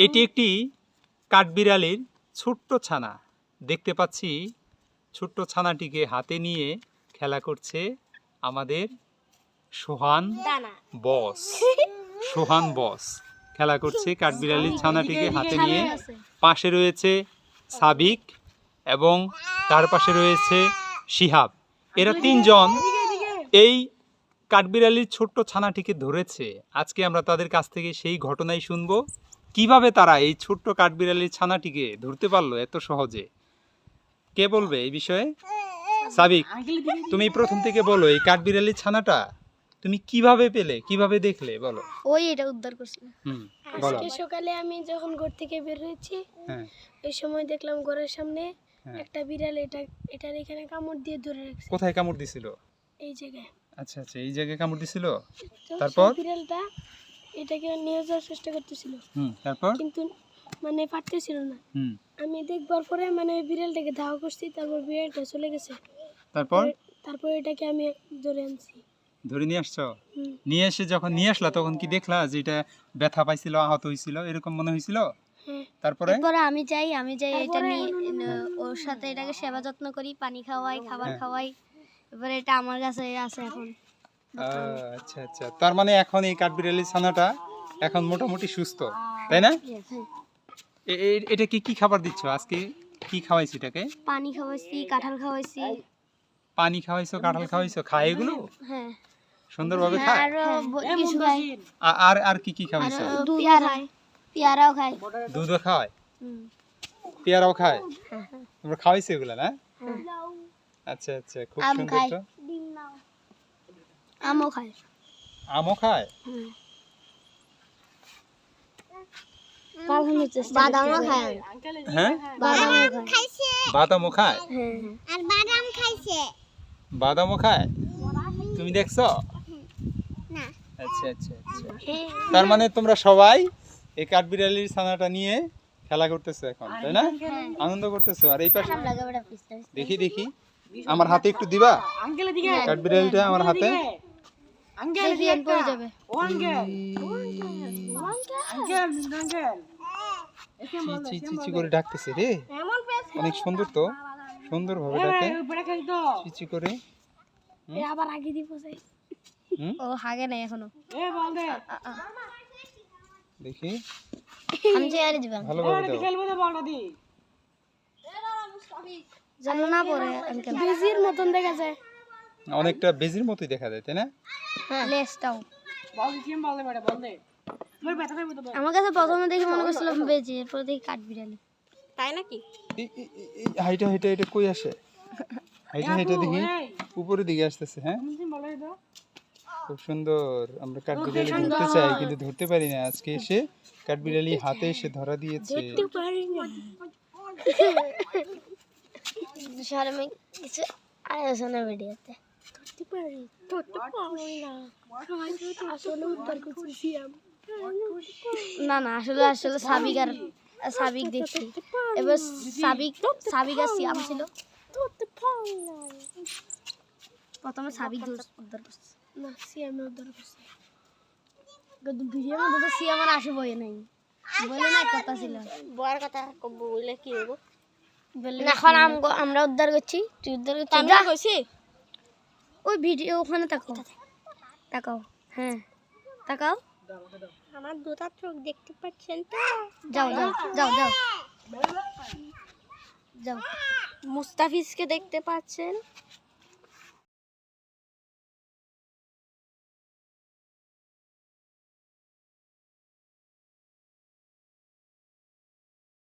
এটি একটি কাঠবিড়ালির ছোট্ট ছানা। দেখতে পাচ্ছি ছোট্ট ছানাটিকে হাতে নিয়ে খেলা করছে আমাদের সোহান বস খেলা করছে কাঠবিড়ালির ছানাটিকে হাতে নিয়ে। পাশে রয়েছে সাবিক এবং তার পাশে রয়েছে শিহাব। এরা তিনজন এই কাঠবিড়ালির ছোট্ট ছানাটিকে ধরেছে। আজকে আমরা তাদের কাছ থেকে সেই ঘটনাই শুনবো, কিভাবে তারা এই ছোট্ট কাঠবিড়ালির ছানাটিকে ধরতে পারলো এত সহজে। কে বলবে এই বিষয়ে? সাবিক, তুমি প্রথম থেকে বলো, এই কাঠবিড়ালির ছানাটা তুমি কিভাবে পেলে, কিভাবে দেখলে বলো। ওই এটা উদ্ধার করছিল। বলো। আজকে সকালে আমি যখন ঘর থেকে বের হয়েছি, এই সময় দেখলাম ঘরের সামনে একটা বিড়াল এটার এখানে কামড় দিয়ে ধরে রাখছে। কোথায় কামড় দিছিল? এই জায়গায়। আচ্ছা আচ্ছা, এই জায়গায় কামড় দিছিল। তারপর বিড়ালটা এটাকে নিয়ে যাওয়ার চেষ্টা করতেছিল, তারপর কিন্তু মানে পারতেছিল না। আমি দেখবার পরে মানে বিড়ালটাকে ধাওয়া করছি, তারপর বিড়ালটা চলে গেছে। তারপর এটাকে আমি ধরে আনছি। ধরে নিয়ে আসছো? নিয়ে এসে যখন নিয়ে আসলা তখন কি দেখলা যে এটা ব্যথা পাইছিল, আহত হয়েছিল, এরকম মনে হয়েছিল? তারপরে আমি যাই এটা নিয়ে ওর সাথে এটাকে সেবা যত্ন করি, পানি খাওয়াই, খাবার খাওয়াই। এবারে এটা আমার কাছে আছে এখন। আচ্ছা আচ্ছা, তার মানে এখন এই কাঠবিড়ালির ছানাটা এখন মোটামুটি সুস্থ, তাই না? এটা কি খাবার দিচ্ছ আজকে? কি খাওয়াইছো এটাকে? পানি খাওয়াইছি, কাঁঠাল খাওয়াইছি। পানি খাওয়াইছো, কাঁঠাল খাওয়াইছো, খায় এগুলো? হ্যাঁ, সুন্দরভাবে খায়। আর কিছু খায়। আর কি খাওয়াইছো? পেয়ারাও খায়। দুধও খায়, পেয়ারাও খায়। তোমরা খাওয়াইছো এগুলা না? আচ্ছা আচ্ছা, খুব সুন্দর তো। আমও খায়। আমও খায়? বাদামও খায়। হ্যাঁ, বাদামও খায়। আর বাদাম খাইছে। বাদামও খায়? তুমি দেখছো? না। আচ্ছা আচ্ছা আচ্ছা, তার মানে তোমরা সবাই এই কাঠবিড়ালির ছানাটা নিয়ে খেলা করতেছো এখন, তাই না? আনন্দ করতেছো। আর এই পাশে দেখি দেখি, আমার হাতে একটু দিবা কাঠবিড়ালিটা? আমার হাতে চিচি করে ডাকতেছে রে, অনেক সুন্দর তো, সুন্দর ভাবে ডাকে চিচি করে। আবার আগে দিব যাই। ও হাগে নাই এখনো। দেখি, আমি চেয়ারে দিবা। ভালোভাবে দাও। জানো না পরে আঙ্কেল। বেজির মতন দেখা যায়। অনেকটা বেজির মতোই দেখা যায়, তাই না? হ্যাঁ, লেজটাও। আমার কাছে প্রথমে দেখে মনে করছিলাম বেজি, এরপর দেখি কাঠবিড়ালি। তাই নাকি? হাইটা হাইটা এটা কই আসে? হাইটা হাইটা দেখি উপরের দিকে আসতেছে। হ্যাঁ, খুব সুন্দর। আমরা কাঠবিড়ালি ধরতে চাই কিন্তু ধরতে পারি না। আজকে এসে কাঠবিড়ালি হাতে এসে ধরা দিয়েছে। শরমে কিছু আয়োজনে ভিডিওতে ধরতে পারি না। আসলে উদ্ধার করছি না আসলে সাবিক দেখছি। এবার সাবিক আর সিয়াম ছিল। প্রথমে সাবিক উদ্ধার করছে। না, সিয়াম উদ্ধার করছি। কিন্তু ভিডিওর মধ্যে তো সিয়াম আর আসে বই নাই, বলে না কথা ছিল। বড় কথা বলে কি হইব? এখন আমরা উদ্ধার করছি, তুই উদ্ধার করছিস? আমরা কইছি ওই ভিডিও ওখানে তাকাও। হ্যাঁ, তাকাও। আমার দুটা চোখ দেখতে পাচ্ছেন তো? যাও। মুস্তাফিজকে দেখতে পাচ্ছেন?